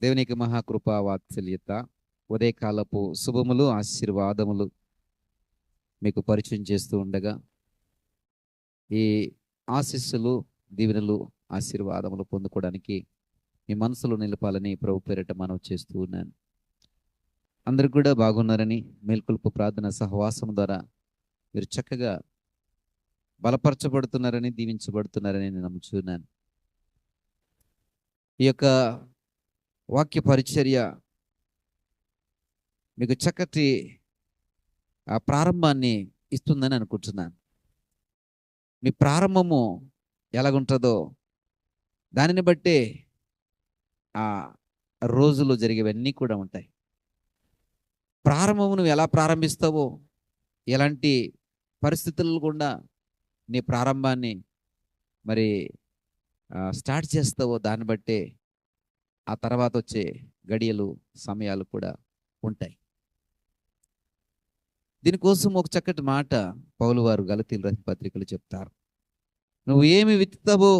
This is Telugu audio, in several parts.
దేవునికి మహాకృపా వాత్సల్యత ఉదయకాలపు శుభములు ఆశీర్వాదములు మీకు పరిచయం చేస్తూ ఉండగా ఈ ఆశీస్సులు దీవెనలు ఆశీర్వాదములు పొందుకోవడానికి మీ మనసులో నిలపాలని ప్రభు పేరిట మనవి చేస్తూ ఉన్నాను. అందరూ కూడా బాగున్నారని, మేల్కొల్పు ప్రార్థన సహవాసం ద్వారా మీరు చక్కగా బలపరచబడుతున్నారని, దీవించబడుతున్నారని నేను నమ్ముచున్నాను. ఈ యొక్క వాక్య పరిచర్య మీకు చక్కటి ప్రారంభాన్ని ఇస్తుందని అనుకుంటున్నాను. మీ ప్రారంభము ఎలాగుంటుందో దానిని బట్టే ఆ రోజులు జరిగేవన్నీ కూడా ఉంటాయి. ప్రారంభము నువ్వు ఎలా ప్రారంభిస్తావో, ఎలాంటి పరిస్థితులు గుండా నీ ప్రారంభాన్ని మరి స్టార్ట్ చేస్తావో దాన్ని బట్టే ఆ తర్వాత వచ్చే గడియలు సమయాలు కూడా ఉంటాయి. దీనికోసం ఒక చక్కటి మాట పౌలు వారు గలతీయుల రాసిన పత్రికలు చెప్తారు. నువ్వు ఏమి విత్తుతావో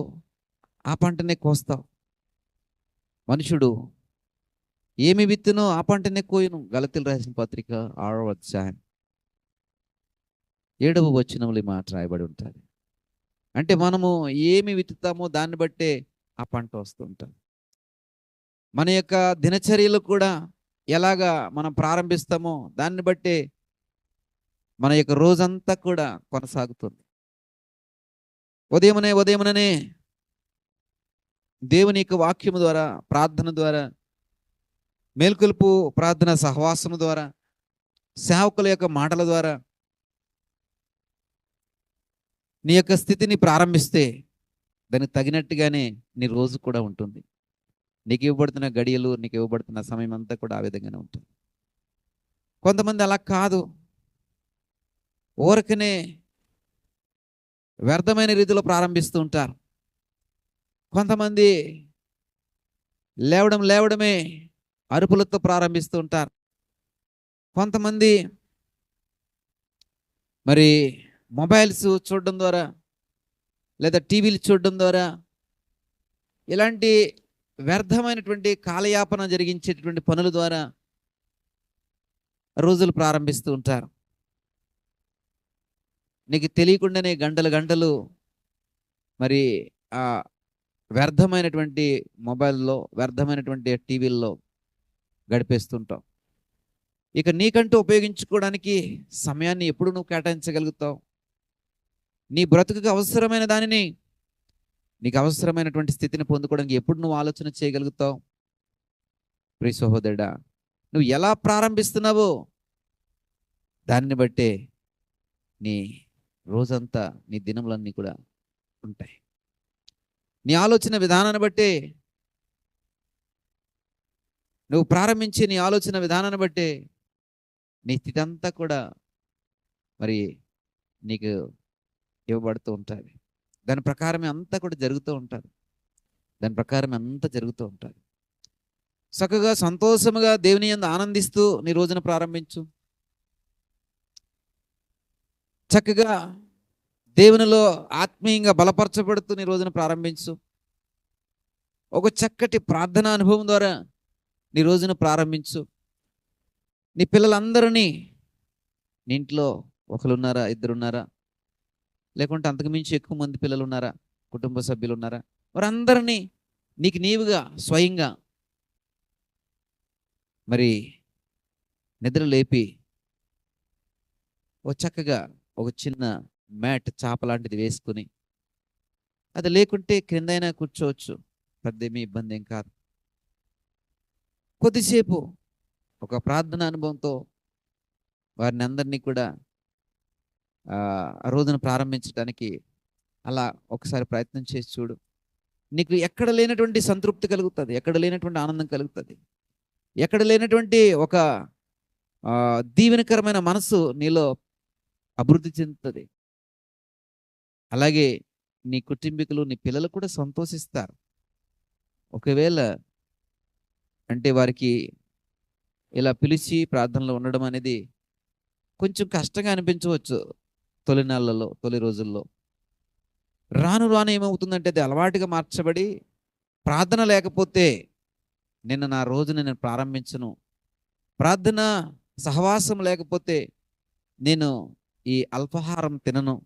ఆ పంటనే కోస్తావు. మనుషుడు ఏమి విత్తునో ఆ పంటనే కోయును. గలతీయుల రాసిన పత్రిక 6వ అధ్యాయం 7వ వచనంలో ఈ మాట రాయబడి ఉంటుంది. అంటే మనము ఏమి విత్తుతామో దాన్ని బట్టే ఆ పంట వస్తుంటుంది. మన యొక్క దినచర్యలు కూడా ఎలాగా మనం ప్రారంభిస్తామో దాన్ని బట్టే మన యొక్క రోజంతా కూడా కొనసాగుతుంది. ఉదయముననే దేవుని యొక్క వాక్యము ద్వారా, ప్రార్థన ద్వారా, మేల్కొల్పు ప్రార్థన సహవాసము ద్వారా, సేవకుల యొక్క మాటల ద్వారా నీ యొక్క స్థితిని ప్రారంభిస్తే దానికి తగినట్టుగానే నీ రోజు కూడా ఉంటుంది. నీకు ఇవ్వబడుతున్న గడియలు, నీకు ఇవ్వబడుతున్న సమయం అంతా కూడా ఆ విధంగానే ఉంటుంది. కొంతమంది అలా కాదు, ఊరకనే వ్యర్థమైన రీతిలో ప్రారంభిస్తూ ఉంటారు. కొంతమంది లేవడమే అరుపులతో ప్రారంభిస్తూ ఉంటారు. కొంతమంది మరి మొబైల్స్ చూడడం ద్వారా లేదా టీవీలు చూడడం ద్వారా ఇలాంటి వ్యర్థమైనటువంటి కాలయాపన జరిగించేటువంటి పనుల ద్వారా రోజులు ప్రారంభిస్తూ ఉంటారు. నీకు తెలియకుండానే గంటలు మరి ఆ వ్యర్థమైనటువంటి మొబైల్లో, వ్యర్థమైనటువంటి టీవీల్లో గడిపేస్తుంటావు. ఇక నీకంటూ ఉపయోగించుకోవడానికి సమయాన్ని ఎప్పుడు నువ్వు కేటాయించగలుగుతావు? నీ బ్రతుకుకు అవసరమైన దానిని, నీకు అవసరమైనటువంటి స్థితిని పొందుకోవడానికి ఎప్పుడు నువ్వు ఆలోచన చేయగలుగుతావు? ప్రియ సహోదరుడా, నువ్వు ఎలా ప్రారంభిస్తున్నావో దాన్ని బట్టే నీ రోజంతా, నీ దినములన్నీ కూడా ఉంటాయి. నీ ఆలోచన విధానాన్ని బట్టే, నువ్వు ప్రారంభించే నీ ఆలోచన విధానాన్ని బట్టే నీ స్థితి అంతా కూడా మరి నీకు ఇవ్వబడుతూ ఉంటుంది. దాని ప్రకారమే అంతా కూడా జరుగుతూ ఉంటుంది. దాని ప్రకారమే అంతా జరుగుతూ ఉంటుంది. చక్కగా సంతోషముగా దేవుని యందు ఆనందిస్తూ నీ రోజున ప్రారంభించు. చక్కగా దేవునిలో ఆత్మీయంగా బలపరచబడుతూ నీ రోజున ప్రారంభించు. ఒక చక్కటి ప్రార్థనా అనుభవం ద్వారా నీ రోజున ప్రారంభించు. నీ పిల్లలందరినీ, నీ ఇంట్లో ఒకరున్నారా, ఇద్దరున్నారా, లేకుంటే అంతకుమించి ఎక్కువ మంది పిల్లలు ఉన్నారా, కుటుంబ సభ్యులు ఉన్నారా, వారందరినీ నీకు నీవుగా స్వయంగా మరి నిద్ర లేపి ఒక చక్కగా ఒక చిన్న మ్యాట్, చాప లాంటిది వేసుకుని, అది లేకుంటే క్రిందైనా కూర్చోవచ్చు, పెద్దేమీ ఇబ్బంది ఏం కాదు. కొద్దిసేపు ఒక ప్రార్థన అనుభవంతో వారిని అందరినీ కూడా ఆ రోజున ప్రారంభించడానికి అలా ఒకసారి ప్రయత్నం చేసి చూడు. నీకు ఎక్కడ లేనటువంటి సంతృప్తి కలుగుతుంది, ఎక్కడ లేనటువంటి ఆనందం కలుగుతుంది, ఎక్కడ లేనటువంటి ఒక దీవెనకరమైన మనసు నీలో అభివృద్ధి చెందుతుంది. అలాగే నీ కుటుంబీకులు, నీ పిల్లలు కూడా సంతోషిస్తారు. ఒకవేళ అంటే వారికి ఇలా పిలిచి ప్రార్థనలో ఉండడం అనేది కొంచెం కష్టంగా అనిపించవచ్చు తొలి నెలలలో, తొలి రోజుల్లో. రాను రాను ఏమవుతుందంటే అది అలవాటుగా మార్చబడి ప్రార్థన లేకపోతే నిన్న నా రోజుని నేను ప్రారంభించను. ప్రార్థన సహవాసం లేకపోతే నేను ఈ అల్పాహారం తినను.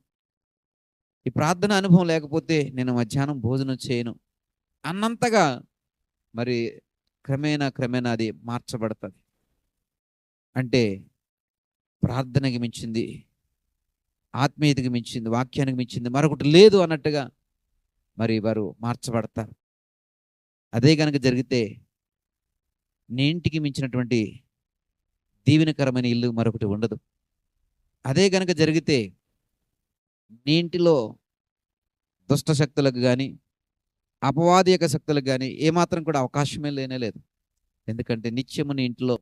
ఈ ప్రార్థన అనుభవం లేకపోతే నేను మధ్యాహ్నం భోజనం చేయను అన్నంతగా మరి క్రమేణా అది మార్చబడుతుంది. అంటే ప్రార్థనకి మించింది, ఆత్మీయతకి మించింది, వాక్యానికి మించింది మరొకటి లేదు అన్నట్టుగా మరి వారు మార్చబడతారు. అదే కనుక జరిగితే నీ ఇంటికి మించినటువంటి దీవెనకరమైన ఇల్లు మరొకటి ఉండదు. అదే కనుక జరిగితే నీ ఇంటిలో దుష్ట శక్తులకు కానీ అపవాది యొక్క శక్తులకు కానీ ఏమాత్రం కూడా అవకాశమే లేనేలేదు. ఎందుకంటే నిత్యము నీ ఇంట్లో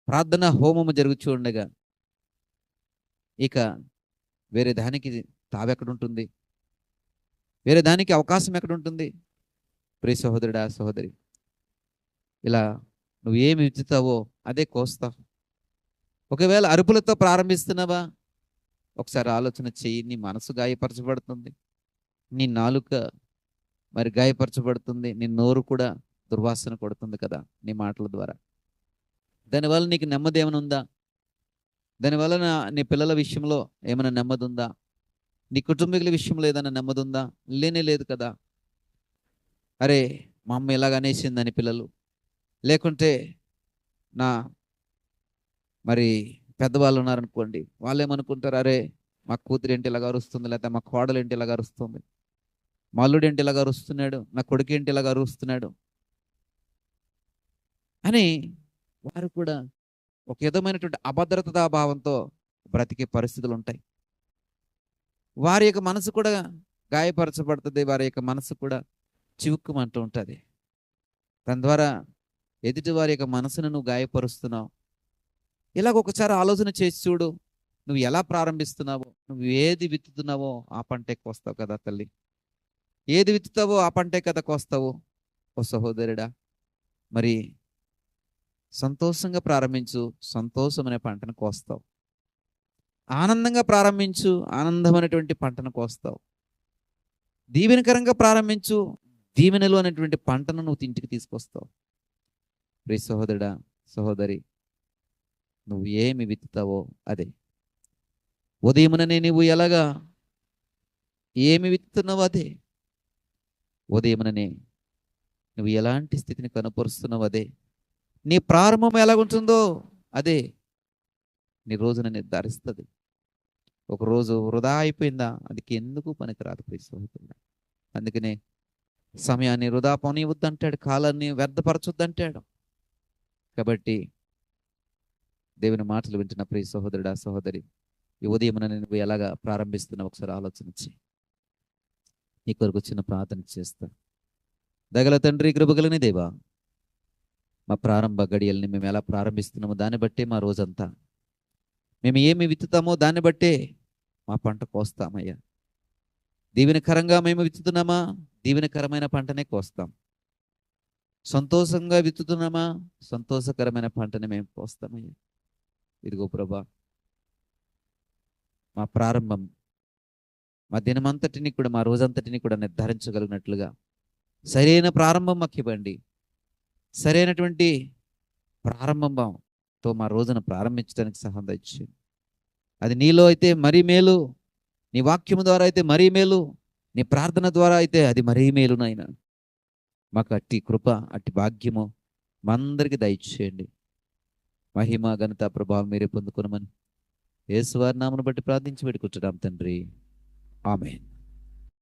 ప్రార్థన హోమము జరుగుతూ ఉండగా ఇక వేరే దానికి తావెక్కడుంటుంది? వేరే దానికి అవకాశం ఎక్కడుంటుంది? ప్రియ సహోదరుడా, సహోదరి, ఇలా నువ్వు ఏమి విత్తుతావో అదే కోస్తావు. ఒకవేళ అరుపులతో ప్రారంభిస్తున్నావా, ఒకసారి ఆలోచన చెయ్యి. నీ మనసు గాయపరచబడుతుంది, నీ నాలుక మరి గాయపరచబడుతుంది, నీ నోరు కూడా దుర్వాసన కొడుతుంది కదా నీ మాటల ద్వారా. దానివల్ల నీకు నెమ్మది ఏమైనా ఉందా? దానివల్ల నీ పిల్లల విషయంలో ఏమైనా నెమ్మది ఉందా? నీ కుటుంబీకుల విషయంలో ఏదైనా నెమ్మది ఉందా? లేనే లేదు కదా. అరే మా అమ్మ ఇలాగ అనేసిందని పిల్లలు, లేకుంటే నా మరి పెద్దవాళ్ళు ఉన్నారనుకోండి, వాళ్ళు ఏమనుకుంటారు, అరే మా కూతురు ఏంటి ఇలాగ అరుస్తుంది, లేకపోతే మా కోడలు ఏంటి ఇలాగ అరుస్తుంది, మా అల్లుడు ఏంటి ఇలాగ అరుస్తున్నాడు, నా కొడుకు ఏంటి ఇలాగ అరుస్తున్నాడు అని వారు కూడా ఒక విధమైనటువంటి అభద్రతా భావంతో బ్రతికే పరిస్థితులు ఉంటాయి. వారి యొక్క మనసు కూడా గాయపరచబడుతుంది, వారి యొక్క మనసు కూడా చివుక్కుమంటూ ఉంటుంది. దాని ద్వారా ఎదుటి వారి యొక్క మనసును నువ్వు గాయపరుస్తున్నావు. ఇలాగ ఒకసారి ఆలోచన చేసి చూడు. నువ్వు ఎలా ప్రారంభిస్తున్నావో, నువ్వు ఏది విత్తుతున్నావో ఆ పంటే కోస్తావు కదా తల్లి. ఏది విత్తుతావో ఆ పంటే కదా కోస్తావు. ఓ సహోదరుడా, మరి సంతోషంగా ప్రారంభించు, సంతోషమనే పంటను కోస్తావు. ఆనందంగా ప్రారంభించు, ఆనందమైనటువంటి పంటను కోస్తావు. దీవెనకరంగా ప్రారంభించు, దీవెనలు అనేటువంటి పంటను నువ్వు ఇంటికి తీసుకొస్తావు. ప్రియ సహోదరుడా, సహోదరి, నువ్వు ఏమి విత్తుతావో అదే. ఉదయముననే నువ్వు ఎలాగా ఏమి విత్తుతున్నావో అదే. ఉదయముననే నువ్వు ఎలాంటి స్థితిని కనపరుస్తున్నావు అదే. నీ ప్రారంభం ఎలాగుంటుందో అదే నీ రోజున నిర్ధారిస్తుంది. ఒకరోజు వృధా అయిపోయిందా, అదికి ఎందుకు పనికిరాదు ప్రియ సహోదరుడా. అందుకనే సమయాన్ని వృధా పోనివద్దంటాడు, కాలాన్ని వ్యర్థపరచొద్దంటాడు. కాబట్టి దేవుని మాటలు వింటున్న ప్రియ సహోదరుడా, సహోదరి, ఈ ఉదయం నువ్వు ఎలాగా ప్రారంభిస్తున్నావు ఒకసారి ఆలోచించి నీ కొరకు చిన్న ప్రార్థన చేస్తా. దగల తండ్రి, కృపగలని దేవా, మా ప్రారంభ గడియల్ని మేము ఎలా ప్రారంభిస్తున్నామో దాన్ని బట్టే మా రోజంతా, మేము ఏమి విత్తుతామో దాన్ని బట్టే మా పంట కోస్తామయ్యా. దీవెనకరంగా మేము విత్తుతున్నామా, దీవెనకరమైన పంటనే కోస్తాం. సంతోషంగా విత్తుతున్నామా, సంతోషకరమైన పంటని మేము కోస్తామయ్యా. ఇదిగో ప్రభా, మా ప్రారంభం మా దినమంతటిని కూడా, మా రోజంతటిని కూడా నిర్ధారించగలిగినట్లుగా సరైన ప్రారంభం మాకు ఇవ్వండి. సరైనటువంటి ప్రారంభంతో మా రోజును ప్రారంభించడానికి సహాయం దయచేయండి. అది నీలో అయితే మరీ మేలు, నీ వాక్యము ద్వారా అయితే మరీ మేలు, నీ ప్రార్థన ద్వారా అయితే అది మరీ మేలు నాయనా. మాకు అట్టి కృప, అట్టి భాగ్యము మా అందరికీ దయచేయండి. మహిమ, ఘనత, ప్రభావం మీరే పొందుకొనమని యేసు వారి నామమును బట్టి ప్రార్థించి పెట్టుకుంటున్నాం తండ్రి. ఆమేన్.